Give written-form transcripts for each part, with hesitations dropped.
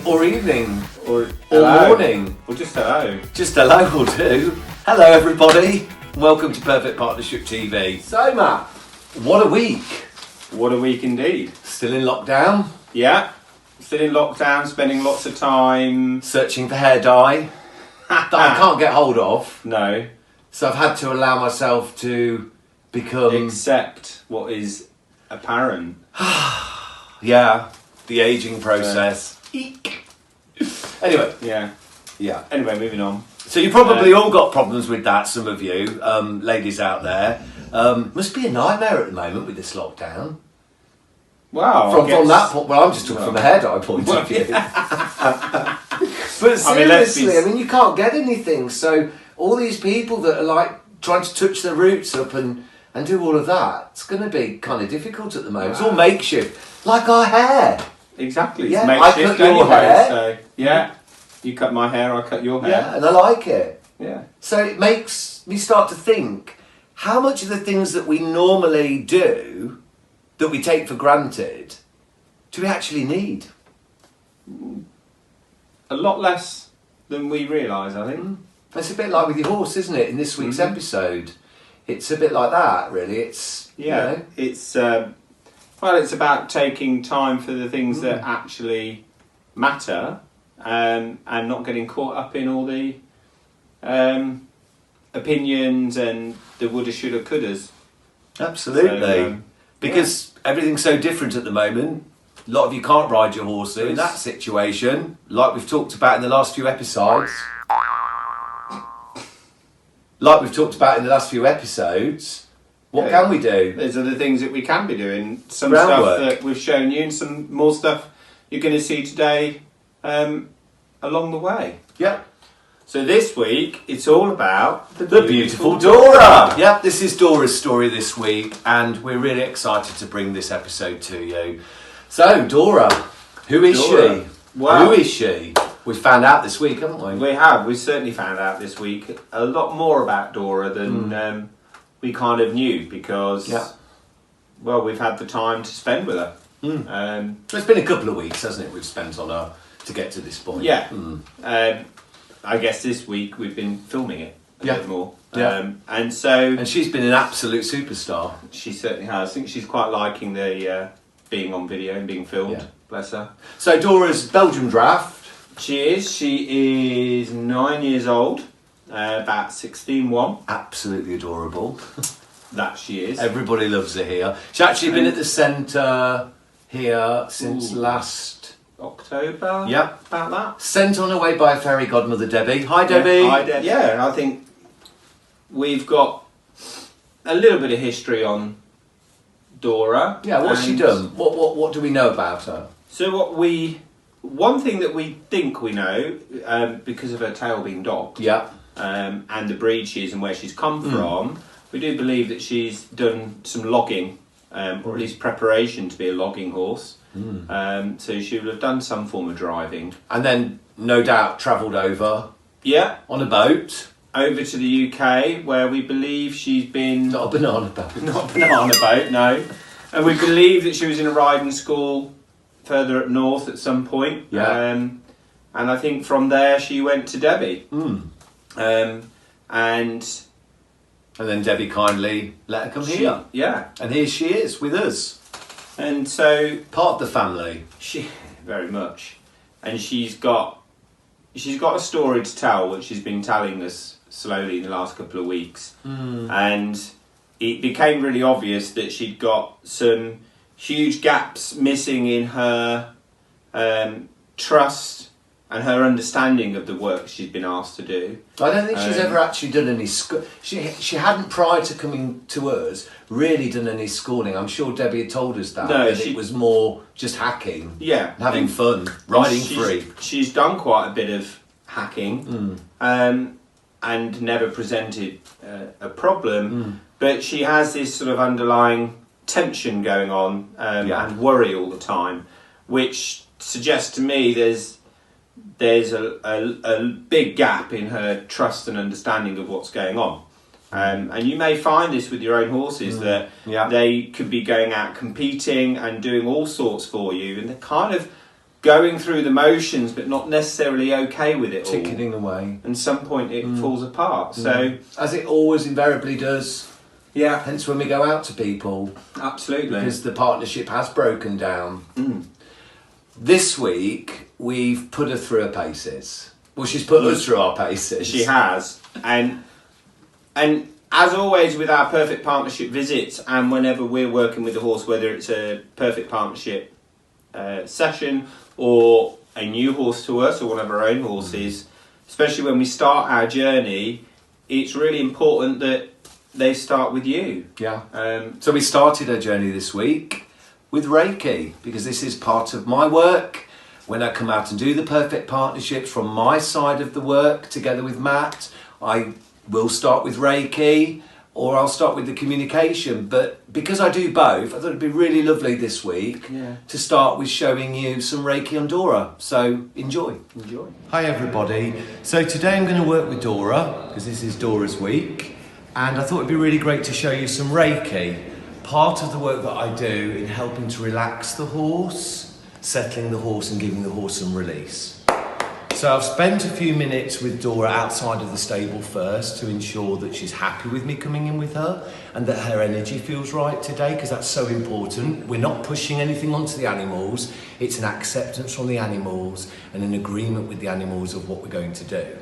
or evening, or morning, or just hello. Just hello will do. Hello everybody, welcome to Perfect Partnership TV. So Matt, what a week. What a week indeed. Still in lockdown? Yeah, still in lockdown, spending lots of time searching for hair dye that I can't get hold of. No. So I've had to allow myself to become... accept what is apparent. Yeah, the ageing process. Eek. Anyway. Yeah. Anyway, moving on. So you probably all got problems with that, some of you, ladies out there. Must be a nightmare at the moment with this lockdown. Wow. From that point, well, I'm just talking from a hair dye point of view. But seriously, I mean, you can't get anything. So all these people that are like trying to touch their roots up and do all of that, it's going to be kind of difficult at the moment. Wow. It's all makeshift, like our hair. Exactly. Yeah, it's makeshift I cut your hair. So, yeah, you cut my hair, I cut your hair. Yeah, and I like it. Yeah. So it makes me start to think, how much of the things that we normally do, that we take for granted, do we actually need? A lot less than we realise, I think. It's a bit like with your horse, isn't it? In this week's episode, it's a bit like that, really. It's it's it's about taking time for the things that actually matter, and not getting caught up in all the opinions and the woulda, shoulda, couldas. Absolutely, so, because everything's so different at the moment. A lot of you can't ride your horse in that situation, like we've talked about in the last few episodes. What can we do? There's other things that we can be doing. Some groundwork. Stuff that we've shown you, and some more stuff you're going to see today along the way. Yep. So this week, it's all about the beautiful Dora. Yep, this is Dora's story this week, and we're really excited to bring this episode to you. So, Dora, who is she? Wow. Who is she? We found out this week, haven't we? We have. We certainly found out this week a lot more about Dora than we kind of knew, because, well, we've had the time to spend with her. So it's been a couple of weeks, hasn't it, we've spent on her to get to this point. Yeah. I guess this week we've been filming it a bit more. Yeah. And she's been an absolute superstar. She certainly has. I think she's quite liking the being on video and being filmed. Yeah. Bless her. So Dora's Belgium draft. She is. She is 9 years old. About 16'1". Absolutely adorable. That she is. Everybody loves her here. She's actually been at the centre here since last October. Yep. About that. Sent on her way by a fairy godmother, Debbie. Hi, Debbie. Hi, Debbie. Yeah, and I think we've got a little bit of history on Dora. Yeah, what's she done? What do we know about her? So one thing that we think we know, because of her tail being docked, and the breed she is and where she's come from, we do believe that she's done some logging, or at least preparation to be a logging horse. So she will have done some form of driving. And then, no doubt, travelled over. Yeah. On a boat. Over to the UK, where we believe she's been... Not a banana boat. Not a banana boat, no. And we believe that she was in a riding school further up north at some point. Yeah. And I think from there she went to Debbie. And then Debbie kindly let her come here. Yeah. And here she is with us. And so... part of the family. Very much. And she's got a story to tell, which she's been telling us slowly in the last couple of weeks. And it became really obvious that she'd got some huge gaps missing in her trust and her understanding of the work she's been asked to do. I don't think she's ever actually done any she hadn't, prior to coming to us, really done any schooling. I'm sure Debbie had told us that. No, it was more just hacking. Yeah. Having fun, riding free. She's done quite a bit of hacking and never presented a problem, but she has this sort of underlying tension going on and worry all the time, which suggests to me there's a big gap in her trust and understanding of what's going on. And you may find this with your own horses, that they could be going out competing and doing all sorts for you, and they're kind of going through the motions but not necessarily okay with it all. Ticking away. And some point it falls apart. So as it always invariably does. Yeah. Hence when we go out to people. Absolutely. Because the partnership has broken down. This week we've put her through her paces. Well, she's put us through our paces. She has. And as always with our perfect partnership visits, and whenever we're working with the horse, whether it's a perfect partnership session or a new horse to us or one of our own horses, especially when we start our journey, it's really important that they start with you. Yeah. So we started our journey this week with Reiki, because this is part of my work. When I come out and do the perfect partnerships from my side of the work together with Matt, I will start with Reiki or I'll start with the communication. But because I do both, I thought it'd be really lovely this week to start with showing you some Reiki on Dora. So enjoy. Hi everybody. So today I'm going to work with Dora, because this is Dora's week. And I thought it'd be really great to show you some Reiki. Part of the work that I do in helping to relax the horse, settling the horse and giving the horse some release. So I've spent a few minutes with Dora outside of the stable first to ensure that she's happy with me coming in with her and that her energy feels right today, because that's so important. We're not pushing anything onto the animals. It's an acceptance from the animals and an agreement with the animals of what we're going to do.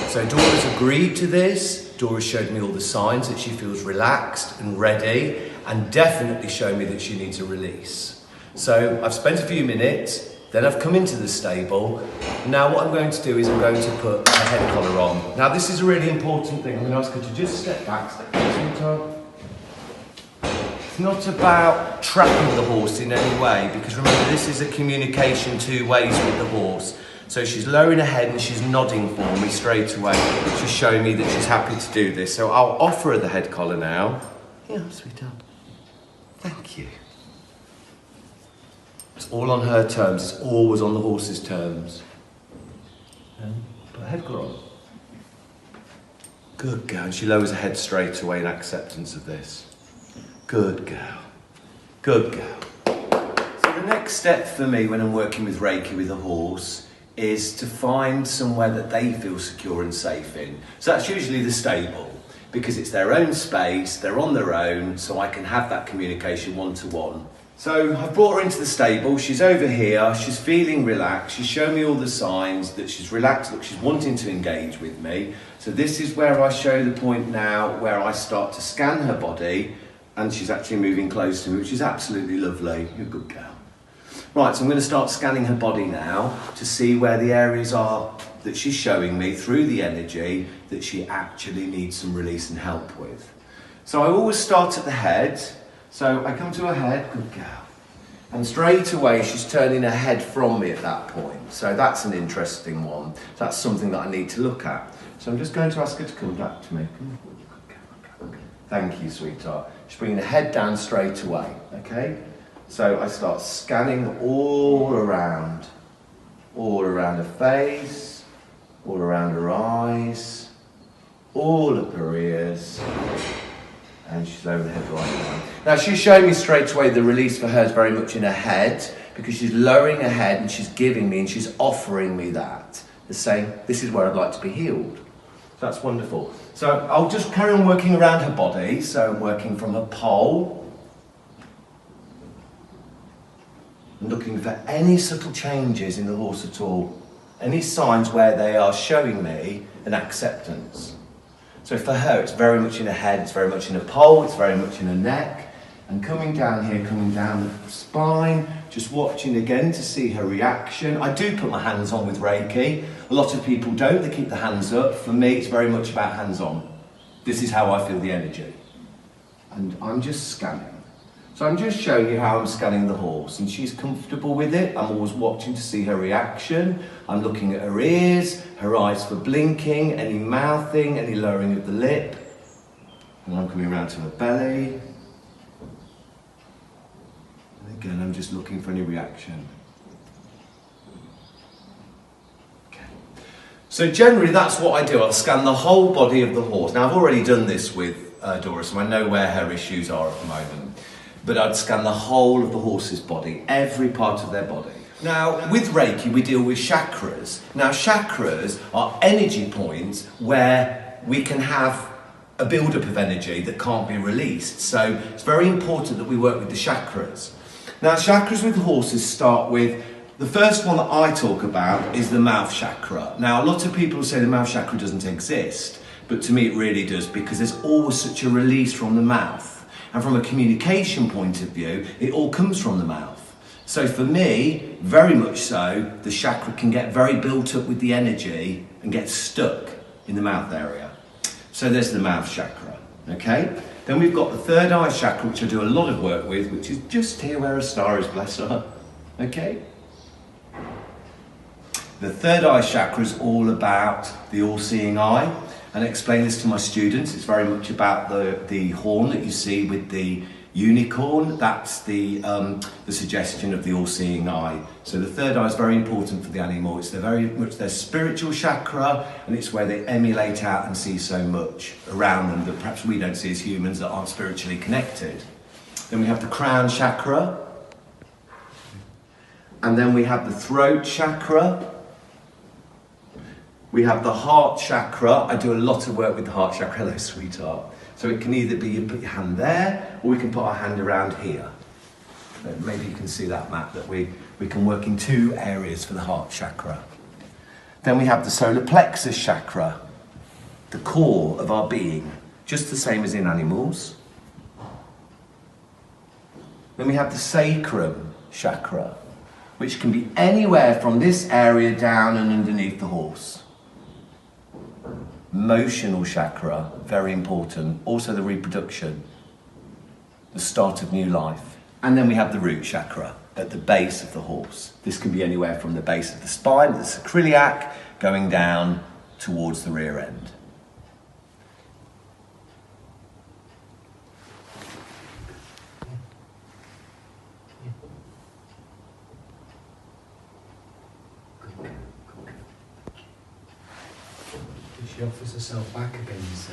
So Dora's agreed to this. Dora showed me all the signs that she feels relaxed and ready, and definitely showed me that she needs a release. So I've spent a few minutes, then I've come into the stable. Now what I'm going to do is I'm going to put a head collar on. Now this is a really important thing. I'm going to ask her to just step back. It's not about trapping the horse in any way, because remember, this is a communication two ways with the horse. So she's lowering her head and she's nodding for me straight away. She's showing me that she's happy to do this. So I'll offer her the head collar now. Yeah, sweetheart. Thank you. It's all on her terms. It's always on the horse's terms. Put a head collar on. Good girl. And she lowers her head straight away in acceptance of this. Good girl. Good girl. So the next step for me when I'm working with Reiki with a horse is to find somewhere that they feel secure and safe in. So that's usually the stable, because it's their own space, they're on their own, so I can have that communication one-to-one. So I've brought her into the stable, she's over here, she's feeling relaxed, she's shown me all the signs that she's relaxed, look, she's wanting to engage with me. So this is where I show the point now where I start to scan her body, and she's actually moving close to me, which is absolutely lovely. You're a good girl. Right, so I'm going to start scanning her body now to see where the areas are that she's showing me through the energy that she actually needs some release and help with. So I always start at the head. So I come to her head, good girl. And straight away she's turning her head from me at that point. So that's an interesting one. That's something that I need to look at. So I'm just going to ask her to come back to me. Thank you, sweetheart. She's bringing her head down straight away, okay? So I start scanning all around her face, all around her eyes, all up her ears, and she's over the head right now. Now she's showing me straight away the release for her is very much in her head, because she's lowering her head and she's giving me and she's offering me that. The saying, this is where I'd like to be healed. So that's wonderful. So I'll just carry on working around her body. So I'm working from her pole, and looking for any subtle changes in the horse at all. Any signs where they are showing me an acceptance. So for her, it's very much in her head, it's very much in her pole, it's very much in her neck. And coming down here, coming down the spine, just watching again to see her reaction. I do put my hands on with Reiki. A lot of people don't, they keep the hands up. For me, it's very much about hands on. This is how I feel the energy. And I'm just scanning. So I'm just showing you how I'm scanning the horse, and she's comfortable with it. I'm always watching to see her reaction. I'm looking at her ears, her eyes for blinking, any mouthing, any lowering of the lip. And I'm coming around to her belly. And again, I'm just looking for any reaction. Okay. So generally that's what I do. I'll scan the whole body of the horse. Now I've already done this with Dora, so I know where her issues are at the moment. But I'd scan the whole of the horse's body, every part of their body. Now, with Reiki, we deal with chakras. Now, chakras are energy points where we can have a build-up of energy that can't be released. So it's very important that we work with the chakras. Now, chakras with horses start with, the first one that I talk about is the mouth chakra. Now, a lot of people say the mouth chakra doesn't exist, but to me it really does, because there's always such a release from the mouth. And from a communication point of view, it all comes from the mouth. So for me, very much so, the chakra can get very built up with the energy and get stuck in the mouth area. So there's the mouth chakra, okay? Then we've got the third eye chakra, which I do a lot of work with, which is just here where a star is, bless her, okay? The third eye chakra is all about the all-seeing eye, and I explain this to my students. It's very much about the horn that you see with the unicorn. That's the suggestion of the all-seeing eye. So the third eye is very important for the animal. It's very much their spiritual chakra, and it's where they emulate out and see so much around them that perhaps we don't see as humans that aren't spiritually connected. Then we have the crown chakra, and then we have the throat chakra. We have the heart chakra. I do a lot of work with the heart chakra, hello sweetheart. So it can either be you put your hand there, or we can put our hand around here. Maybe you can see that map, that we can work in two areas for the heart chakra. Then we have the solar plexus chakra, the core of our being, just the same as in animals. Then we have the sacrum chakra, which can be anywhere from this area down and underneath the horse. Motional chakra, very important. Also the reproduction, the start of new life. And then we have the root chakra at the base of the horse. This can be anywhere from the base of the spine, the sacroiliac, going down towards the rear end. She offers herself back again, you see.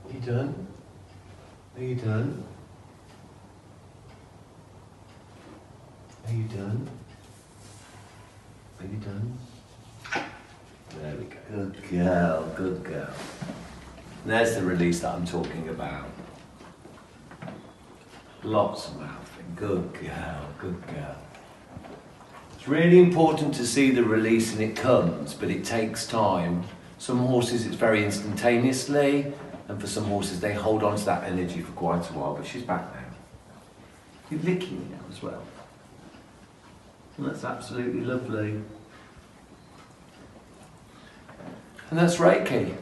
Are you done? Are you done? Are you done? Are you done? There we go. Good girl, good girl. And there's the release that I'm talking about. Lots of mouthing. Good girl, good girl. It's really important to see the release, and it comes, but it takes time. Some horses it's very instantaneously, and for some horses they hold on to that energy for quite a while, but she's back now. You're licking me now as well. And that's absolutely lovely. And that's Reiki.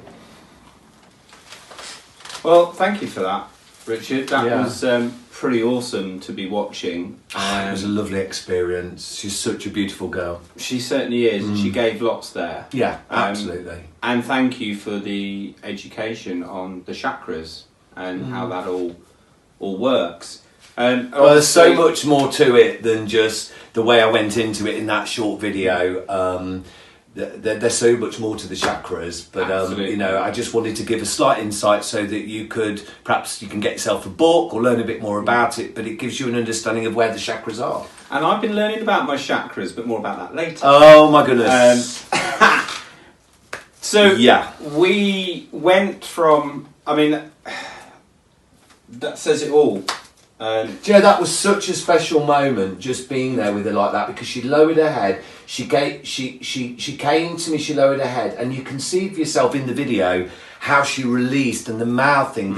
Well, thank you for that, Richard. That Yeah. was pretty awesome to be watching. It was a lovely experience. She's such a beautiful girl. She certainly is, and she gave lots there. Yeah, absolutely. And thank you for the education on the chakras and how that all works. Well, there's so much more to it than just the way I went into it in that short video. There's so much more to the chakras, but you know, I just wanted to give a slight insight so that you can get yourself a book or learn a bit more about it, but it gives you an understanding of where the chakras are. And I've been learning about my chakras, but more about that later. Oh my goodness. So yeah, we went from, I mean, that says it all. Yeah, that was such a special moment, just being there with her like that, because she lowered her head. She came to me. She lowered her head, and you can see for yourself in the video how she released, and the mouthing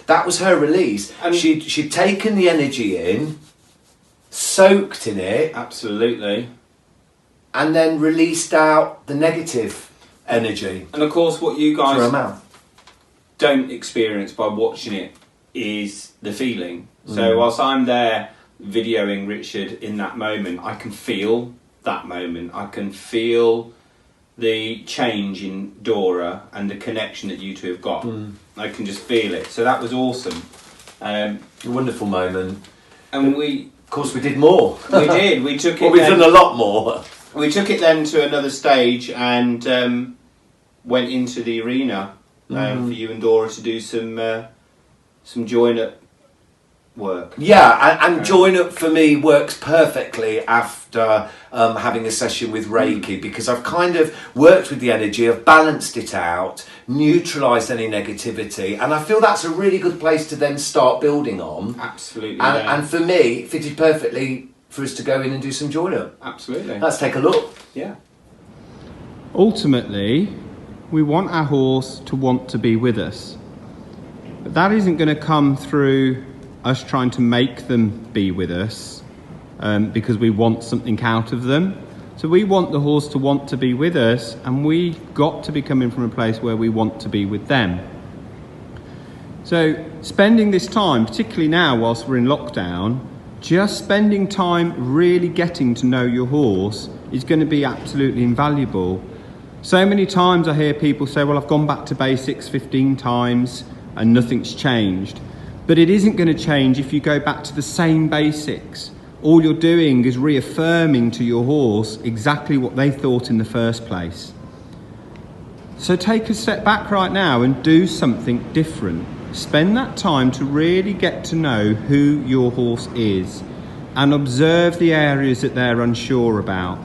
that was her release. And she'd taken the energy in, soaked in it, absolutely, and then released out the negative energy. And of course, what you guys through her mouth don't experience by watching it is the feeling. So whilst I'm there videoing Richard in that moment, I can feel that moment. I can feel the change in Dora and the connection that you two have got. I can just feel it. So that was awesome. A wonderful moment. And of course, we did more. We did. We took it. Well, we've done a lot more. We took it then to another stage and went into the arena for you and Dora to do some join-up work. Yeah, and join-up for me works perfectly after having a session with Reiki, because I've kind of worked with the energy, I've balanced it out, neutralised any negativity, and I feel that's a really good place to then start building on. Absolutely. And for me, it fitted perfectly for us to go in and do some join-up. Absolutely. Let's take a look. Yeah. Ultimately, we want our horse to want to be with us. But that isn't going to come through us trying to make them be with us because we want something out of them. So we want the horse to want to be with us, and we got to be coming from a place where we want to be with them. So spending this time, particularly now whilst we're in lockdown, just spending time really getting to know your horse is going to be absolutely invaluable. So many times I hear people say, well, I've gone back to basics 15 times and nothing's changed. But it isn't going to change if you go back to the same basics. All you're doing is reaffirming to your horse exactly what they thought in the first place. So take a step back right now and do something different. Spend that time to really get to know who your horse is and observe the areas that they're unsure about.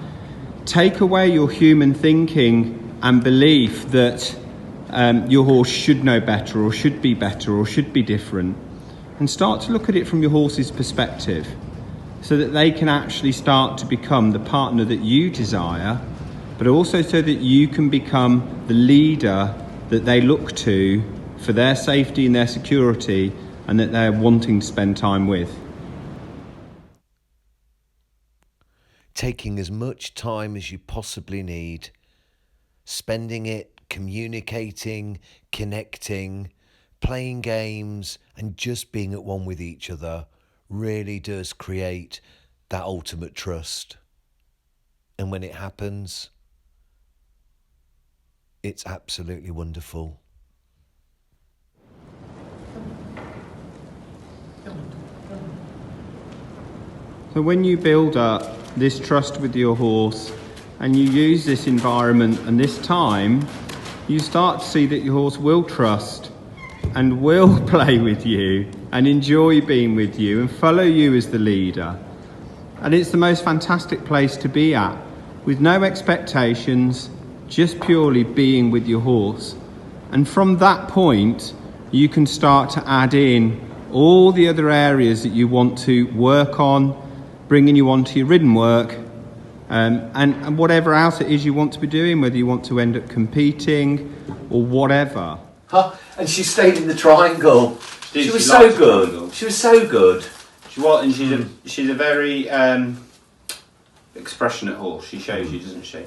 Take away your human thinking and belief that your horse should know better or should be better or should be different, and start to look at it from your horse's perspective so that they can actually start to become the partner that you desire, but also so that you can become the leader that they look to for their safety and their security, and that they're wanting to spend time with. Taking as much time as you possibly need, spending it communicating, connecting, playing games, and just being at one with each other really does create that ultimate trust. And when it happens, it's absolutely wonderful. So when you build up this trust with your horse and you use this environment and this time, you start to see that your horse will trust and will play with you and enjoy being with you and follow you as the leader. And it's the most fantastic place to be at, with no expectations, just purely being with your horse. And from that point, you can start to add in all the other areas that you want to work on, bringing you onto your ridden work, and whatever else it is you want to be doing, whether you want to end up competing or whatever. And she stayed in the triangle. She was so good. She was so good. She was, and she's a very expressionate horse. She shows you, doesn't she?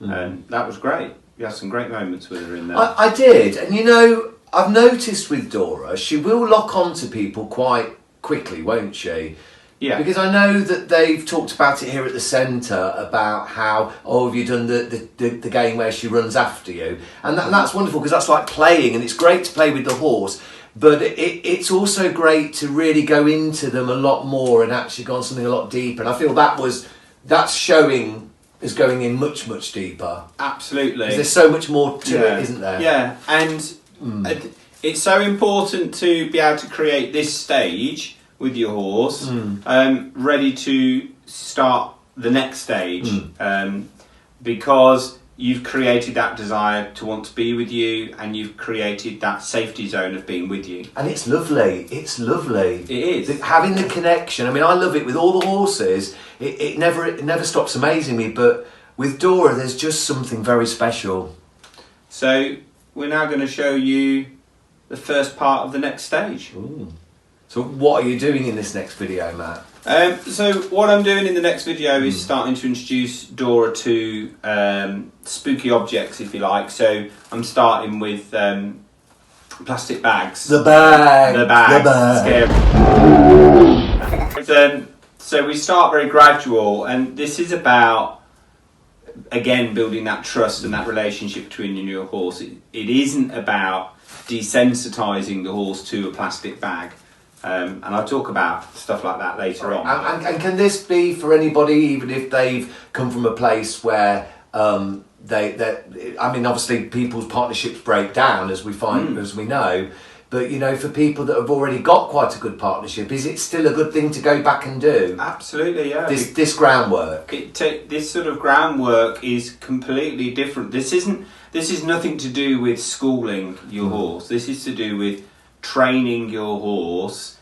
And that was great. You had some great moments with her in there. I did, and you know, I've noticed with Dora, she will lock on to people quite quickly, won't she? Yeah. Because I know that they've talked about it here at the centre about how, have you done the game where she runs after you? And that's wonderful, because that's like playing, and it's great to play with the horse, but it's also great to really go into them a lot more and actually go on something a lot deeper. And I feel that's showing is going in much, much deeper. Absolutely. There's so much more to it, isn't there? Yeah, and it's so important to be able to create this stage with your horse, ready to start the next stage, because you've created that desire to want to be with you, and you've created that safety zone of being with you. And it's lovely. It's lovely. It is. Having the connection. I mean, I love it with all the horses. It never stops amazing me, but with Dora, there's just something very special. So we're now going to show you the first part of the next stage. Ooh. So what are you doing in this next video, Matt? So what I'm doing in the next video is starting to introduce Dora to spooky objects, if you like. So I'm starting with plastic bags. The bag. The bag. Scary. So we start very gradual, and this is about, again, building that trust and that relationship between you and your horse. It isn't about desensitising the horse to a plastic bag. And I'll talk about stuff like that later on. And can this be for anybody, even if they've come from a place where I mean, obviously people's partnerships break down, as we find, as we know. But, you know, for people that have already got quite a good partnership, is it still a good thing to go back and do? Absolutely, yeah. This groundwork. This sort of groundwork is completely different. This is nothing to do with schooling your horse. This is to do with training your horse,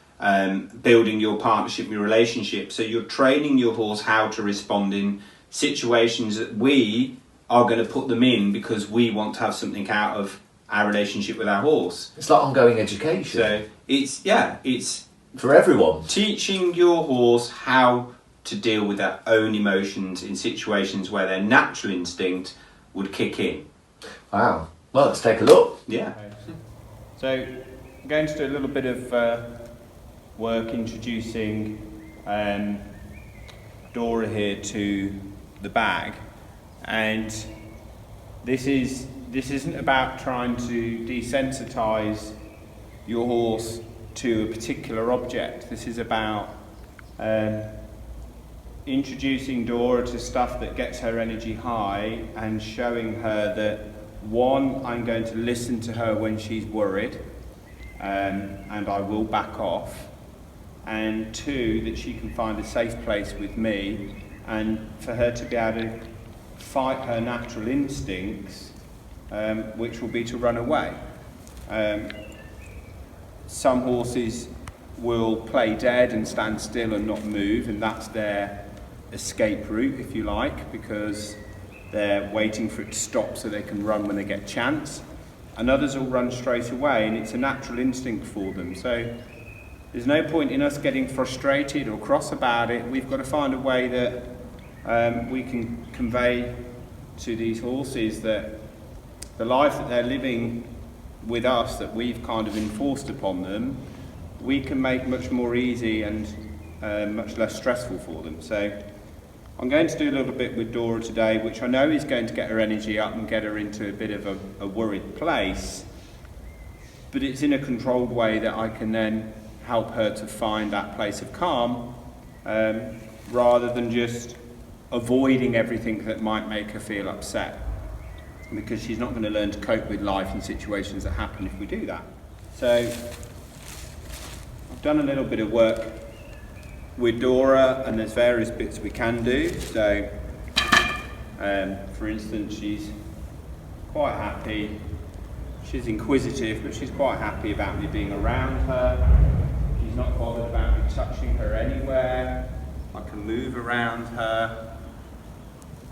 building your partnership, your relationship. So you're training your horse how to respond in situations that we are going to put them in because we want to have something out of our relationship with our horse. It's like ongoing education. So it's for everyone. Teaching your horse how to deal with their own emotions in situations where their natural instinct would kick in. Wow. Well, let's take a look. Yeah. So I'm going to do a little bit of work introducing Dora here to the bag, and this isn't about trying to desensitize your horse to a particular object. This is about introducing Dora to stuff that gets her energy high and showing her that, one, I'm going to listen to her when she's worried, and I will back off, and two, that she can find a safe place with me, and for her to be able to fight her natural instincts, which will be to run away. Some horses will play dead and stand still and not move, and that's their escape route, if you like, because they're waiting for it to stop so they can run when they get a chance. And others will run straight away, and it's a natural instinct for them. So there's no point in us getting frustrated or cross about it. We've got to find a way that we can convey to these horses that the life that they're living with us, that we've kind of enforced upon them, we can make much more easy and much less stressful for them. So I'm going to do a little bit with Dora today, which I know is going to get her energy up and get her into a bit of a worried place, but it's in a controlled way that I can then help her to find that place of calm, rather than just avoiding everything that might make her feel upset, because she's not going to learn to cope with life and situations that happen if we do that. So I've done a little bit of work with Dora, and there's various bits we can do. So for instance, she's quite happy, she's inquisitive, but she's quite happy about me being around her. She's not bothered about me touching her anywhere. I can move around her,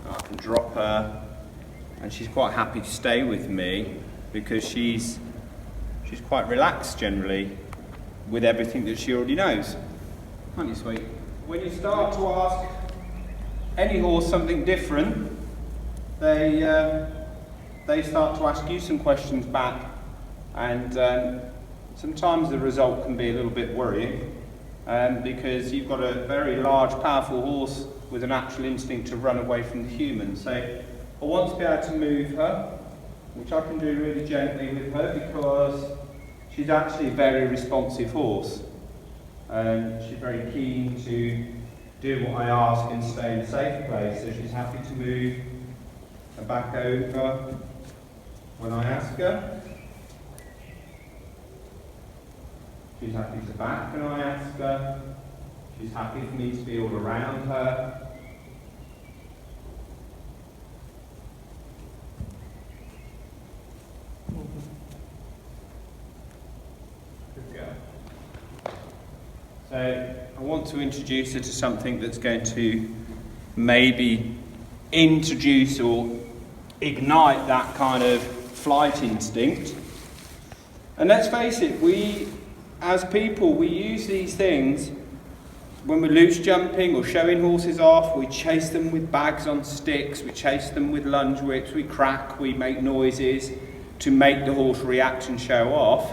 I can drop her, and she's quite happy to stay with me because she's quite relaxed generally with everything that she already knows. Aren't you sweet? When you start to ask any horse something different, they start to ask you some questions back, and sometimes the result can be a little bit worrying, because you've got a very large, powerful horse with a natural instinct to run away from the human. So I want to be able to move her, which I can do really gently with her because she's actually a very responsive horse. She's very keen to do what I ask and stay in a safe place, so she's happy to move her back over when I ask her. She's happy to back when I ask her. She's happy for me to be all around her. Good girl. So I want to introduce her to something that's going to maybe introduce or ignite that kind of flight instinct. And let's face it, we as people, we use these things when we're loose jumping or showing horses off. We chase them with bags on sticks, we chase them with lunge whips, we crack, we make noises to make the horse react and show off.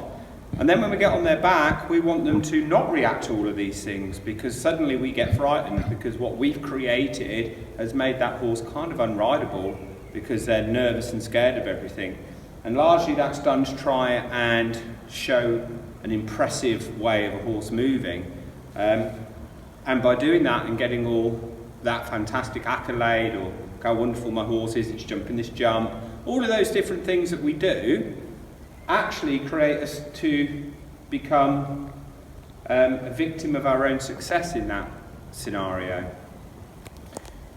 And then when we get on their back, we want them to not react to all of these things, because suddenly we get frightened because what we've created has made that horse kind of unrideable because they're nervous and scared of everything. And largely that's done to try and show an impressive way of a horse moving. And by doing that and getting all that fantastic accolade, or how wonderful my horse is, it's jumping this jump, all of those different things that we do actually create us to become a victim of our own success in that scenario.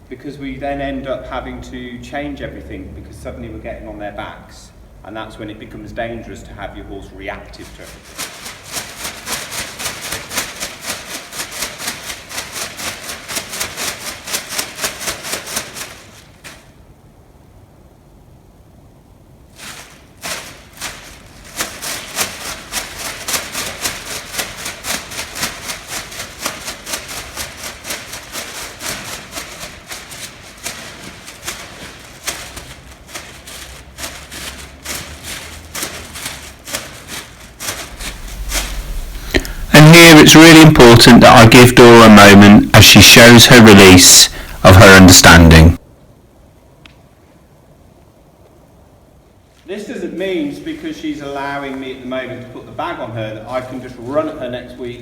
Because we then end up having to change everything because suddenly we're getting on their backs, and that's when it becomes dangerous to have your horse reactive to everything. Here it's really important that I give Dora a moment as she shows her release of her understanding. This doesn't mean because she's allowing me at the moment to put the bag on her that I can just run at her next week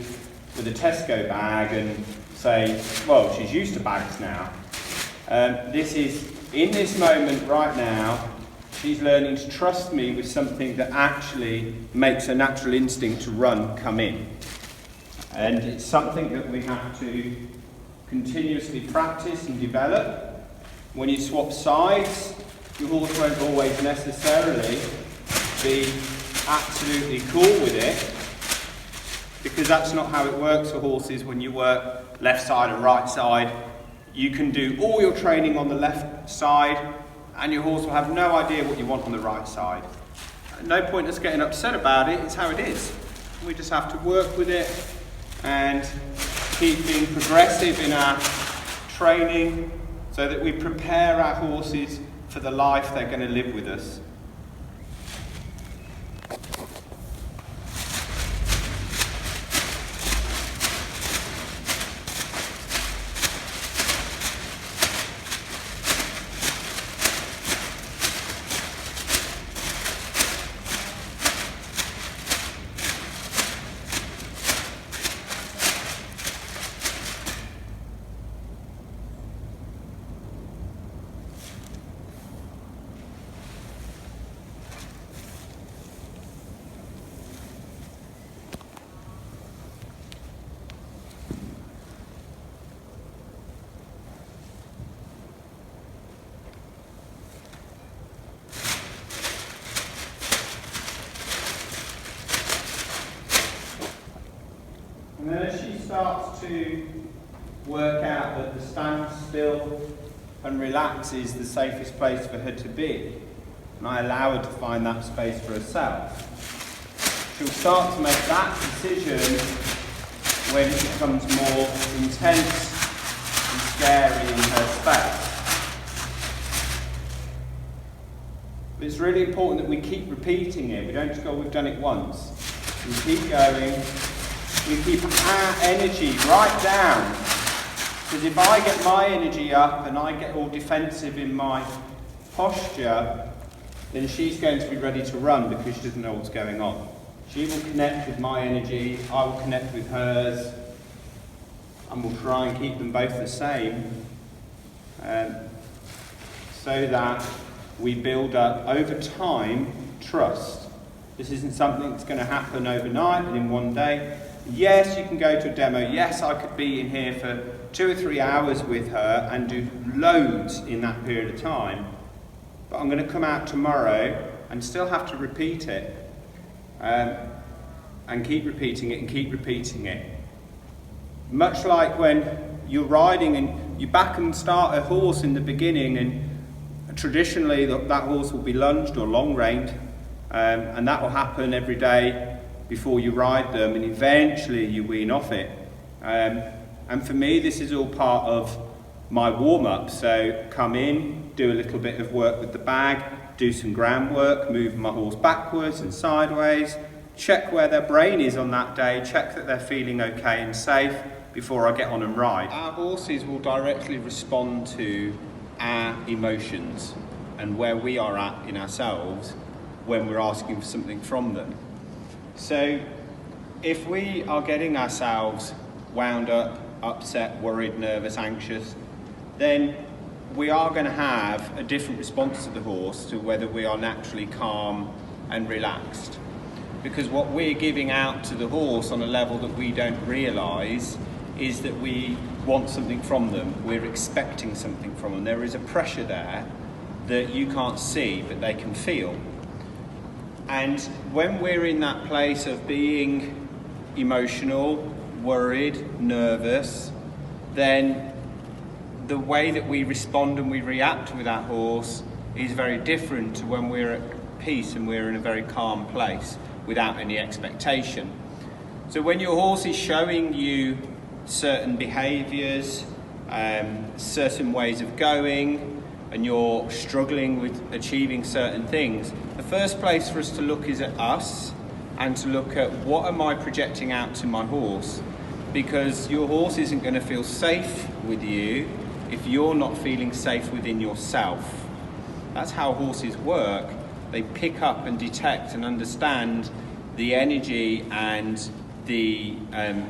with a Tesco bag and say, well, she's used to bags now. This is, in this moment right now, she's learning to trust me with something that actually makes her natural instinct to run come in. And it's something that we have to continuously practice and develop. When you swap sides, your horse won't always necessarily be absolutely cool with it, because that's not how it works for horses. When you work left side and right side, you can do all your training on the left side and your horse will have no idea what you want on the right side. No point us getting upset about it, it's how it is. We just have to work with it and keep being progressive in our training so that we prepare our horses for the life they're going to live with us. And then as she starts to work out that the standstill and relax is the safest place for her to be, and I allow her to find that space for herself, she'll start to make that decision when it becomes more intense and scary in her space. But it's really important that we keep repeating it. We don't just go, we've done it once. We keep going. We keep our energy right down. Because if I get my energy up and I get all defensive in my posture, then she's going to be ready to run because she doesn't know what's going on. She will connect with my energy, I will connect with hers, and we'll try and keep them both the same, so that we build up, over time, trust. This isn't something that's going to happen overnight and in one day. Yes, you can go to a demo. Yes, I could be in here for 2 or 3 hours with her and do loads in that period of time. But I'm going to come out tomorrow and still have to repeat it. And keep repeating it and keep repeating it. Much like when you're riding and you back and start a horse in the beginning, and traditionally that horse will be lunged or long-reined, and that will happen every day before you ride them, and eventually you wean off it. And for me, this is all part of my warm-up. So come in, do a little bit of work with the bag, do some groundwork, move my horse backwards and sideways, check where their brain is on that day, check that they're feeling okay and safe before I get on and ride. Our horses will directly respond to our emotions and where we are at in ourselves when we're asking for something from them. So if we are getting ourselves wound up, upset, worried, nervous, anxious, then we are going to have a different response to the horse to whether we are naturally calm and relaxed. Because what we're giving out to the horse on a level that we don't realise is that we want something from them, we're expecting something from them. There is a pressure there that you can't see, but they can feel. And when we're in that place of being emotional, worried, nervous, then the way that we respond and we react with that horse is very different to when we're at peace and we're in a very calm place without any expectation. So when your horse is showing you certain behaviours, certain ways of going, and you're struggling with achieving certain things, the first place for us to look is at us and to look at what am I projecting out to my horse, because your horse isn't going to feel safe with you if you're not feeling safe within yourself. That's how horses work. They pick up and detect and understand the energy and the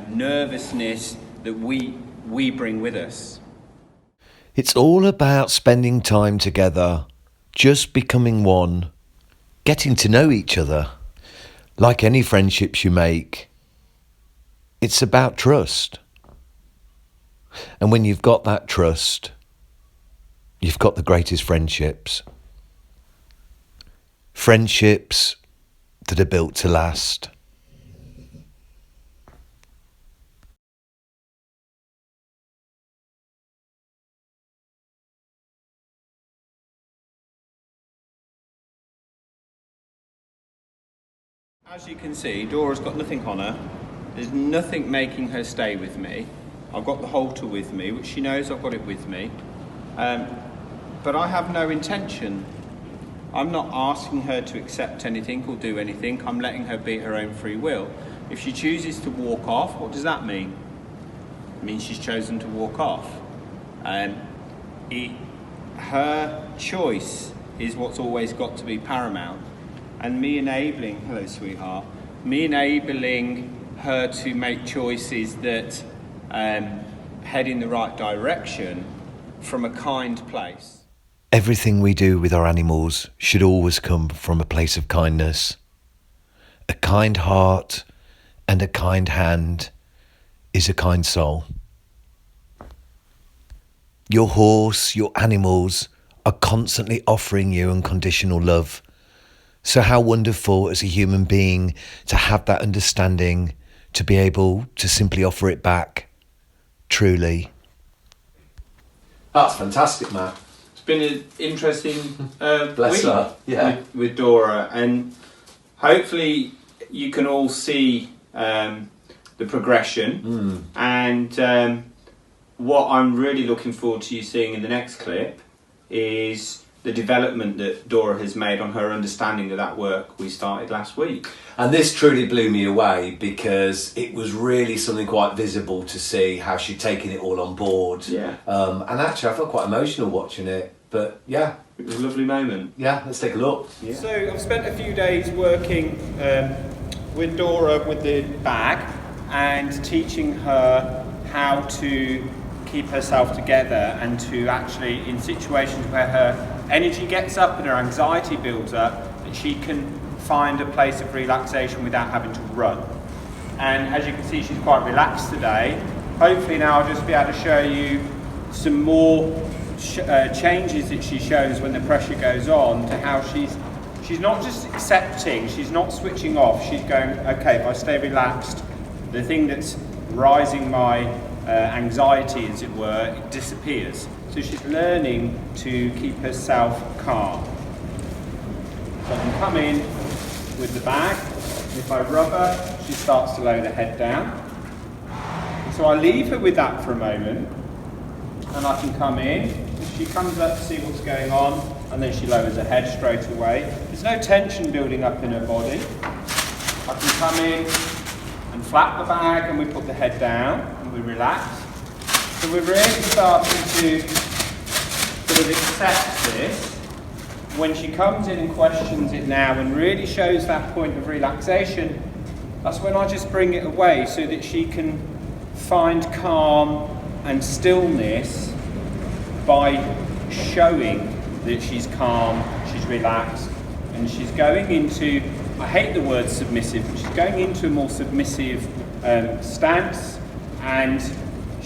nervousness that we bring with us. It's all about spending time together, just becoming one, getting to know each other. Like any friendships you make, it's about trust. And when you've got that trust, you've got the greatest friendships. Friendships that are built to last. As you can see, Dora's got nothing on her. There's nothing making her stay with me. I've got the halter with me, which she knows I've got it with me. But I have no intention. I'm not asking her to accept anything or do anything. I'm letting her be her own free will. If she chooses to walk off, what does that mean? It means she's chosen to walk off. Her choice is what's always got to be paramount. And me enabling, hello sweetheart, me enabling her to make choices that head in the right direction from a kind place. Everything we do with our animals should always come from a place of kindness. A kind heart and a kind hand is a kind soul. Your horse, your animals are constantly offering you unconditional love. So how wonderful as a human being to have that understanding, to be able to simply offer it back, truly. That's fantastic, Matt. It's been an interesting Bless week her. Yeah. with Dora, and hopefully you can all see the progression. And what I'm really looking forward to you seeing in the next clip is the development that Dora has made on her understanding of that work we started last week. And this truly blew me away because it was really something quite visible to see how she'd taken it all on board. Yeah. And actually I felt quite emotional watching it, but yeah. It was a lovely moment. Yeah, let's take a look. Yeah. So I've spent a few days working with Dora with the bag and teaching her how to keep herself together and to actually, in situations where her energy gets up and her anxiety builds up, that she can find a place of relaxation without having to run. And as you can see, she's quite relaxed today. Hopefully now I'll just be able to show you some more changes that she shows when the pressure goes on, to how she's not just accepting, she's not switching off, she's going, okay, if I stay relaxed, the thing that's rising my anxiety, as it were, it disappears. So she's learning to keep herself calm. So I can come in with the bag. If I rub her, she starts to lower the head down. And so I leave her with that for a moment, and I can come in. She comes up to see what's going on, and then she lowers her head straight away. There's no tension building up in her body. I can come in and flap the bag, and we put the head down, and we relax. So we're really starting to sort of accept this. when she comes in and questions it now and really shows that point of relaxation, that's when I just bring it away so that she can find calm and stillness by showing that she's calm, she's relaxed, and she's going into, I hate the word submissive, but she's going into a more submissive stance, and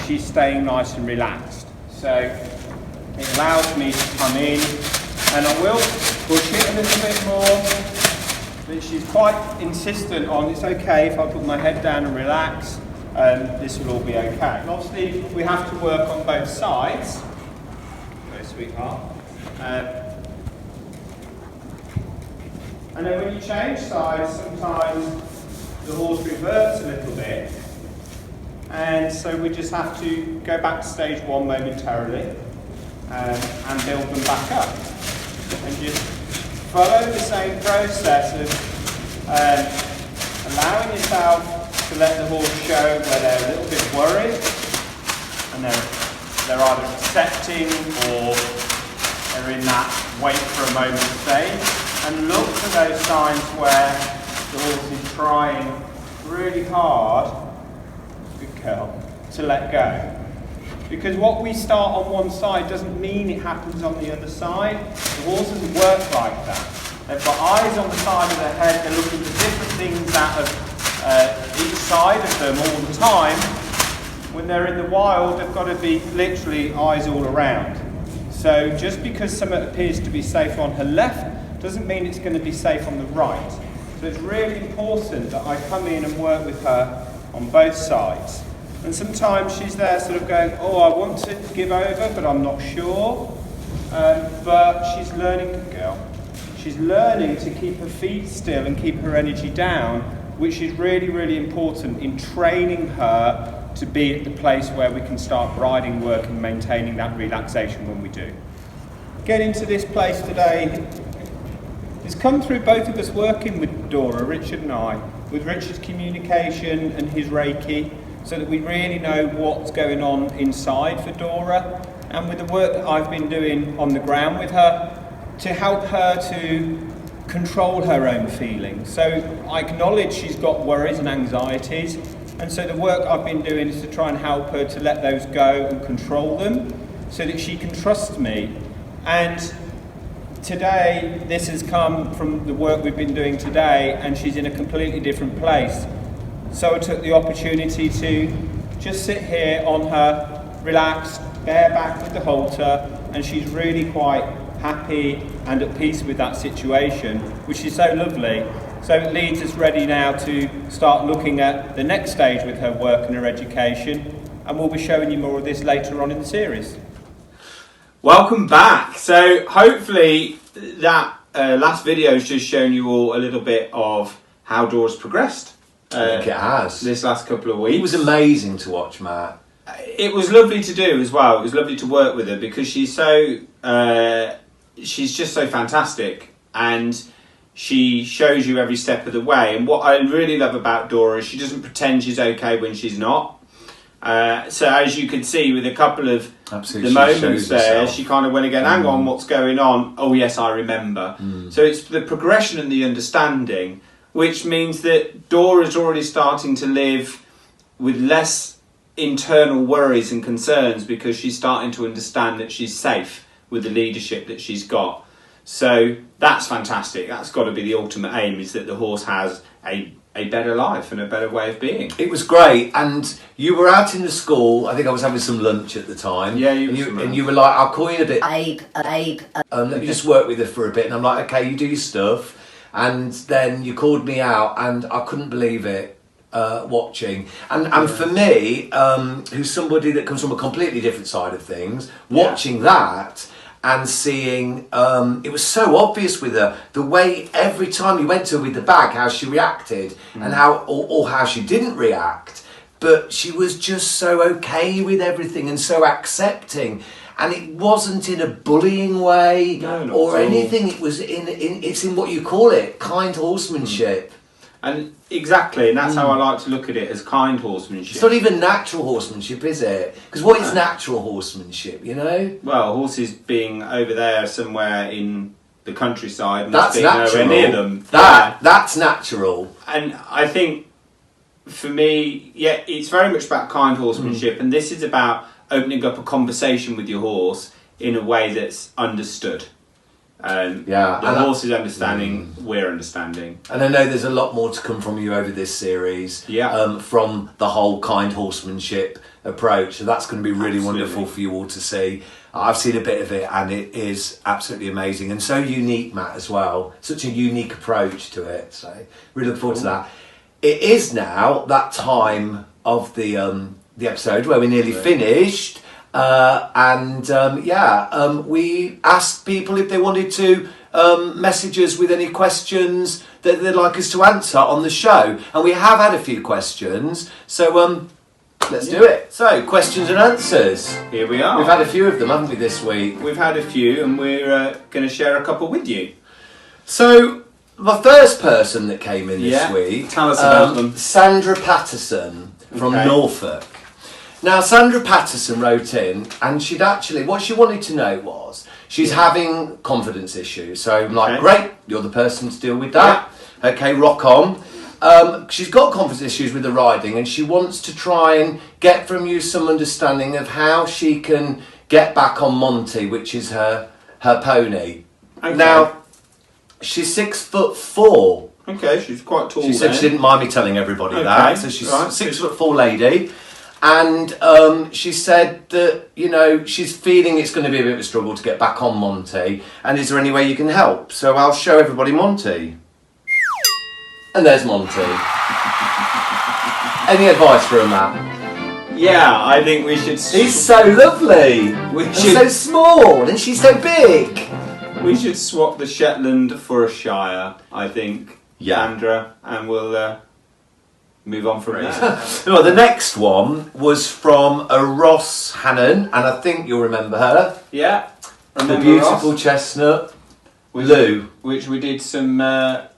she's staying nice and relaxed. So it allows me to come in, and I will push it a little bit more, but she's quite insistent on it's okay if I put my head down and relax, this will all be okay. And obviously we have to work on both sides. Okay, sweetheart. And then when you change sides, sometimes the horse reverts a little bit, and so we just have to go back to stage one momentarily and build them back up, and just follow the same process of allowing yourself to let the horse show where they're a little bit worried, and they're either accepting or they're in that wait for a moment stage. And look for those signs where the horse is trying really hard, good girl, to let go. Because what we start on one side doesn't mean it happens on the other side. The horse doesn't work like that. They've got eyes on the side of their head, they're looking for different things out of each side of them all the time. When they're in the wild, they've got to be literally eyes all around. So just because something appears to be safe on her left, doesn't mean it's going to be safe on the right. So it's really important that I come in and work with her on both sides. And sometimes she's there sort of going, oh, I want to give over, but I'm not sure. But she's learning, good girl. She's learning to keep her feet still and keep her energy down, which is really, really important in training her to be at the place where we can start riding work and maintaining that relaxation when we do. Getting to this place today, it's come through both of us working with Dora, Richard and I, with Richard's communication and his reiki, so that we really know what's going on inside for Dora, and with the work that I've been doing on the ground with her to help her to control her own feelings. So I acknowledge she's got worries and anxieties, and so the work I've been doing is to try and help her to let those go and control them so that she can trust me. And today, this has come from the work we've been doing today, and she's in a completely different place. So I took the opportunity to just sit here on her, relaxed, bareback with the halter, and she's really quite happy and at peace with that situation, which is so lovely. So it leads us ready now to start looking at the next stage with her work and her education, and we'll be showing you more of this later on in the series. Welcome back. So hopefully that last video has just shown you all a little bit of how Dora's progressed. I think it has. This last couple of weeks. It was amazing to watch, Matt. It was lovely to do as well. It was lovely to work with her because she's just so fantastic, and she shows you every step of the way. And what I really love about Dora is she doesn't pretend she's okay when she's not. So as you could see with a couple of the moments there, she kind of went again, hang on, what's going on? Oh yes, I remember. So it's the progression and the understanding, which means that Dora's already starting to live with less internal worries and concerns because she's starting to understand that she's safe with the leadership that she's got. So that's fantastic. That's got to be the ultimate aim, is that the horse has a better life and a better way of being. It was great, and you were out in the school. I think I was having some lunch at the time. Yeah, and you were like, I'll call you in a bit. Let me just work with her for a bit. And I'm like, okay, you do your stuff. And then you called me out, and I couldn't believe it. Watching and for me, who's somebody that comes from a completely different side of things, watching that and seeing it was so obvious with her, the way every time you went to her with the bag, how she reacted and how or how she didn't react, but she was just so okay with everything and so accepting. And it wasn't in a bullying way or anything. It was it's in what you call it, kind horsemanship. And exactly, and that's how I like to look at it, as kind horsemanship. It's not even natural horsemanship, is it? Because what is natural horsemanship, you know? Well, horses being over there somewhere in the countryside and That's us being nowhere natural. near them. That's natural. And I think for me, it's very much about kind horsemanship, and this is about opening up a conversation with your horse in a way that's understood. The horse is understanding, we're understanding. And I know there's a lot more to come from you over this series. From the whole kind horsemanship approach. So that's going to be really wonderful for you all to see. I've seen a bit of it and it is absolutely amazing and so unique, Matt, as well. Such a unique approach to it. So really look forward to that. It is now that time of the episode where we're nearly finished. We asked people if they wanted to message us with any questions that they'd like us to answer on the show. And we have had a few questions. So let's do it. So, questions and answers. Here we are. We've had a few of them, haven't we, this week? We've had a few, and we're going to share a couple with you. So, my first person that came in this week, tell us about them. Sandra Patterson from Norfolk. Now, Sandra Patterson wrote in, and what she wanted to know was, she's having confidence issues. So I'm like, great, you're the person to deal with that. Yeah. Okay, rock on. She's got confidence issues with the riding, and she wants to try and get from you some understanding of how she can get back on Monty, which is her pony. Okay. Now, she's 6'4". Okay, she's quite tall. She said she didn't mind me telling everybody that. So she's 6'4" lady. And she said that, she's feeling it's going to be a bit of a struggle to get back on Monty. And is there any way you can help? So I'll show everybody Monty. And there's Monty. Any advice for him, Matt? Yeah, I think we should... He's so lovely. He's so small and she's so big. We should swap the Shetland for a Shire, I think, Sandra. And we'll... move on from there. Well, the next one was from a Ross Hannon, and I think you'll remember her. Yeah. The beautiful Ross? Chestnut. Lou. Which we did some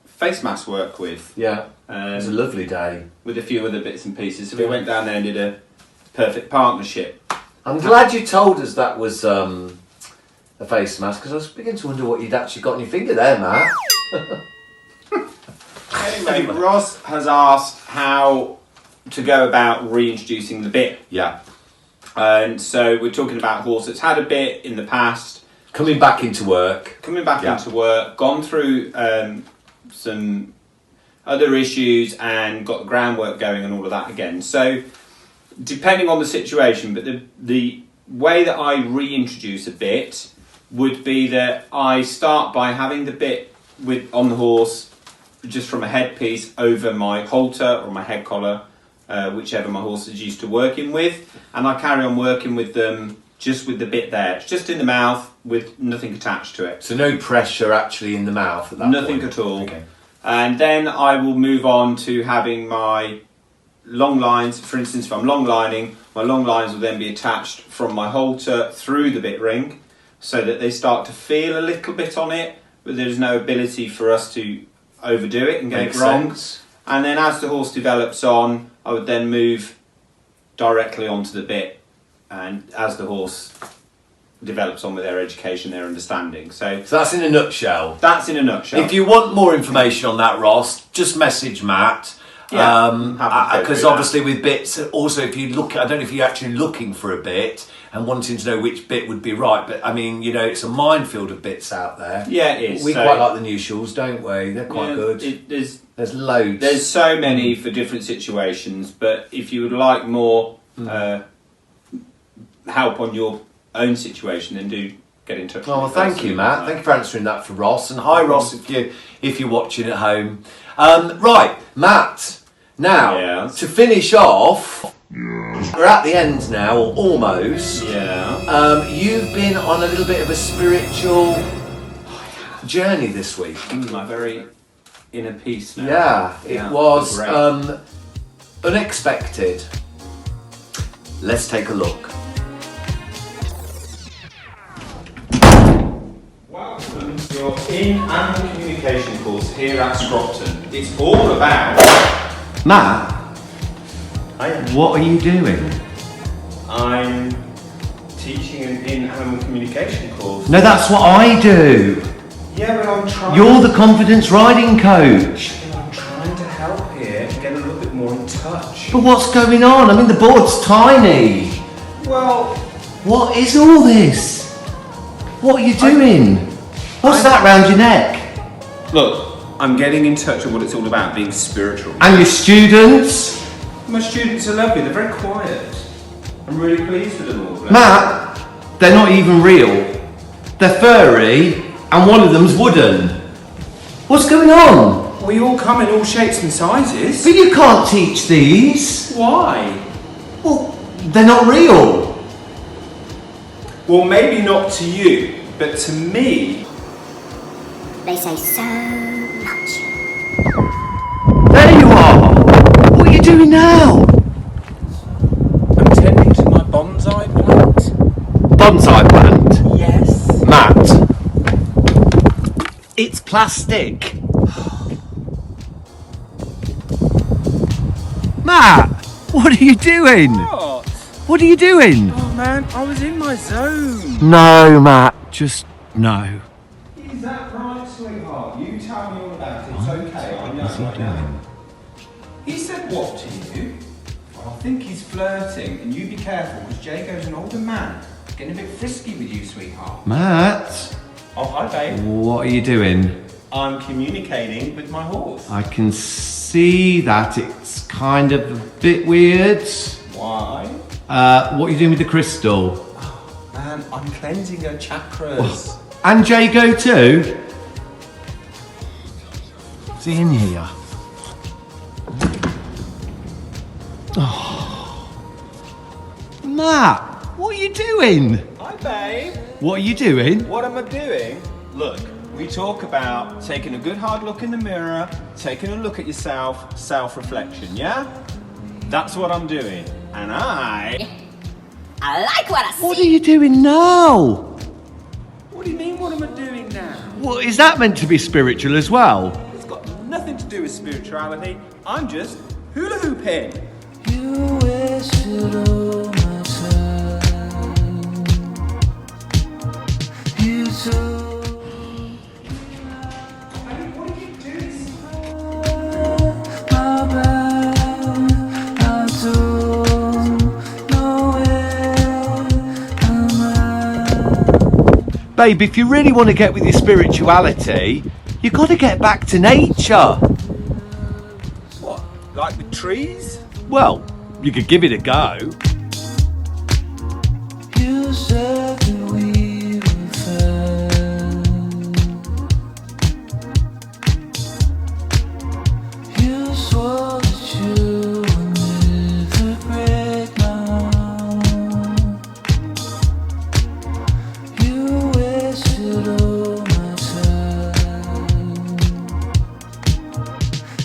face mask work with. Yeah. It was a lovely day. With a few other bits and pieces. So we went down there and did a perfect partnership. I'm glad you told us that was a face mask, because I was beginning to wonder what you'd actually got on your finger there, Matt. Anyway, Ross has asked how to go about reintroducing the bit. Yeah. And so we're talking about a horse that's had a bit in the past. Coming back into work. Gone through some other issues and got the groundwork going and all of that again. So depending on the situation, but the way that I reintroduce a bit would be that I start by having the bit on the horse just from a headpiece over my halter or my head collar, whichever my horse is used to working with, and I carry on working with them just with the bit there. It's just in the mouth with nothing attached to it. So no pressure actually in the mouth at that Nothing point. at all. Okay. And then I will move on to having my long lines. For instance, if I'm long lining, my long lines will then be attached from my halter through the bit ring so that they start to feel a little bit on it, but there's no ability for us to overdo it and get it wrong. Sense. And then as the horse develops on, I would then move directly onto the bit, and as the horse develops on with their education, their understanding. So that's in a nutshell. That's in a nutshell. If you want more information on that, Ross, just message Matt. Because obviously with bits, also if you look, I don't know if you're actually looking for a bit and wanting to know which bit would be right, but I mean, it's a minefield of bits out there. Yeah, it is. We quite like the new shawls, don't we? They're quite good. There's loads. There's so many for different situations, but if you would like more help on your own situation, then do get in touch. Oh, well, thank you, Matt. Thank you for answering that for Ross, and hi, Ross, if you're watching at home. Right, Matt. Now, to finish off, we're at the end now, or almost. Yeah. You've been on a little bit of a spiritual journey this week. My very inner peace now. Yeah, it was unexpected. Let's take a look. Welcome to your in-animal communication course here at Scropton. It's all about... Matt, what are you doing? I'm teaching an in-animal communication course. No, that's what I do. Yeah, but I'm trying. You're the confidence riding coach. I'm trying to help here, get a little bit more in touch. But what's going on? I mean, the board's tiny. Well, What is all this? What are you doing? What's that round your neck? look, I'm getting in touch with what it's all about, being spiritual. And your students? My students are lovely, they're very quiet. I'm really pleased with them all. Matt, they're not even real. They're furry, and one of them's wooden. What's going on? We all come in all shapes and sizes. But you can't teach these. Why? Well, they're not real. Well, maybe not to you, but to me. They say so much. There you are. What are you doing now? I'm tending to my bonsai plant. Bonsai plant. Yes. Matt. It's plastic. Matt, what are you doing? What? What are you doing? Oh man, I was in my zone. No, Matt, just no. Is that right, sweetheart? You tell me all about it. It's okay. I know right now. He said what to you? Well, I think he's flirting, and you be careful because Jago's an older man, getting a bit frisky with you, sweetheart. Matt, Oh, hi, babe. what are you doing? I'm communicating with my horse. I can see that it's kind of a bit weird. Why? What are you doing with the crystal? Man, I'm cleansing her chakras. And Jago too? Is he in here? Oh. Matt, what are you doing? Hi, babe. What are you doing? What am I doing? Look, we talk about taking a good hard look in the mirror, taking a look at yourself, self-reflection, yeah? That's what I'm doing. And I like what I see. What are you doing now? What do you mean, what am I doing now? Well, is that meant to be spiritual as well? It's got nothing to do with spirituality. I'm just hula hooping. You wasted all my time. You took What are you doing? my bad. I don't know where I'm at. Babe, if you really want to get with your spirituality, you've got to get back to nature. What? Like with trees? Well, you could give it a go. You said that we were fine. You swore that you would never break my heart. You wasted all my time.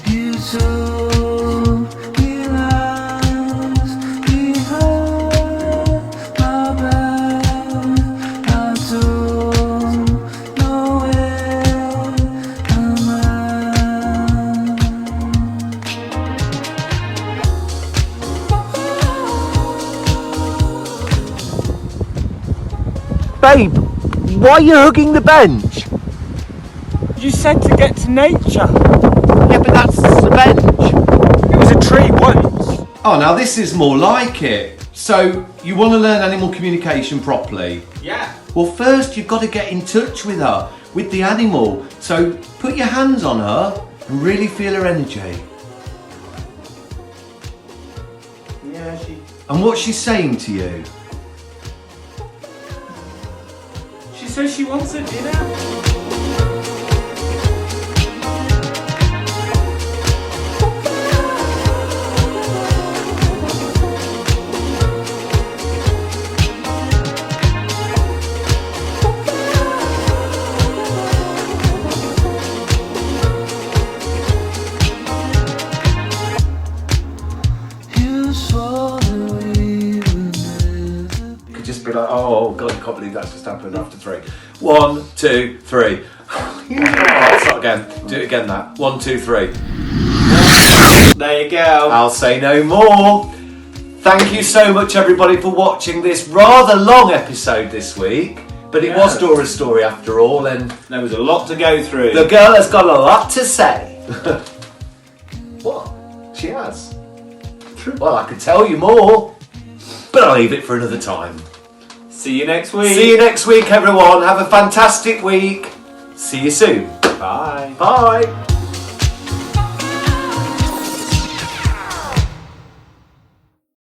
You told me lies behind my back. I don't know where I'm Babe, why are you hugging the bench? You said to get to nature. Yeah, but that's the bench. It was a tree once. Oh, now this is more like it. So, you want to learn animal communication properly? Yeah. Well, first you've got to get in touch with her, with the animal. So, put your hands on her and really feel her energy. Yeah, And what's she saying to you? she says she wants a dinner. You swore that we would never. Could just be like, oh God, I can't believe that's just happened after 3. 1, 2, 3. Alright, start again. Do it again, that. 1, 2, 3. There you go. I'll say no more. Thank you so much, everybody, for watching this rather long episode this week. But it was Dora's story after all, and there was a lot to go through. the girl has got a lot to say. What? She has. Well, I could tell you more, but I'll leave it for another time. See you next week. See you next week, everyone. Have a fantastic week. See you soon. Bye. Bye.